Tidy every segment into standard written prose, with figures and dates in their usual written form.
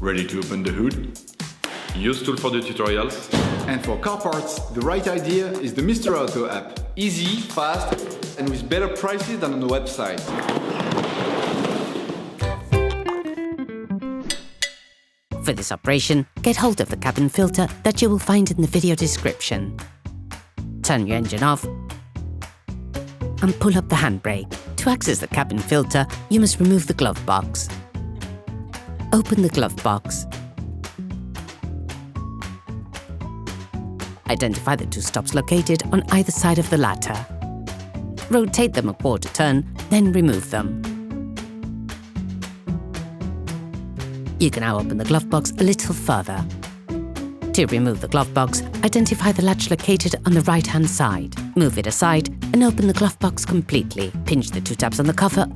Ready to open the hood? UseTool for the tutorials. And for car parts, the right idea is the Mr. Auto app. Easy, fast, and with better prices than on the website. For this operation, get hold of the cabin filter that you will find in the video description. Turn your engine off and pull up the handbrake. To access the cabin filter, you must remove the glove box. Open the glove box. Identify the two stops located on either side of the latter. Rotate them a quarter turn, then remove them. You can now open the glove box a little further. To remove the glove box, identify the latch located on the right-hand side. Move it aside and open the glove box completely. Pinch the two tabs on the cover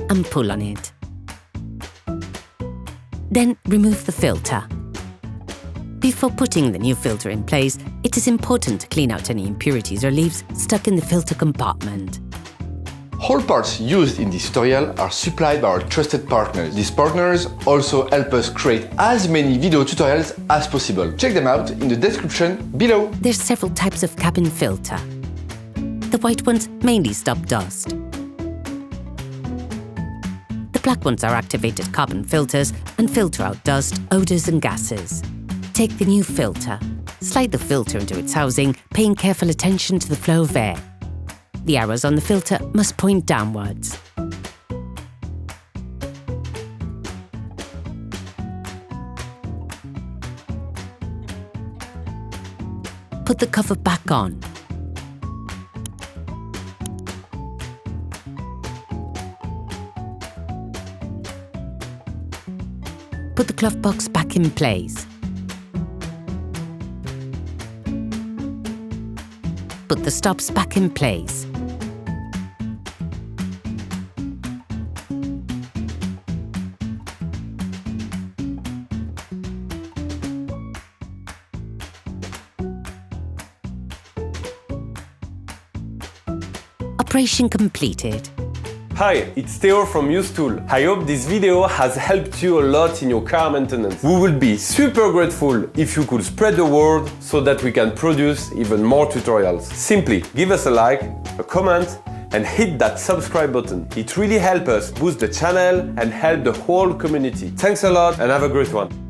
and pull on it. Then remove the filter. Before putting the new filter in place, it is important to clean out any impurities or leaves stuck in the filter compartment. All parts used in this tutorial are supplied by our trusted partners. These partners also help us create as many video tutorials as possible. Check them out in the description below. There's several types of cabin filter. The white ones mainly stop dust. The black ones are activated carbon filters and filter out dust, odors and gases. Take the new filter. Slide the filter into its housing, paying careful attention to the flow of air. The arrows on the filter must point downwards. Put the cover back on. Put the glove box back in place. Put the stops back in place. Operation completed. Hi, it's Theo from UseTool. I hope this video has helped you a lot in your car maintenance. We will be super grateful if you could spread the word so that we can produce even more tutorials. Simply give us a like, a comment, and hit that subscribe button. It really helps us boost the channel and help the whole community. Thanks a lot and have a great one.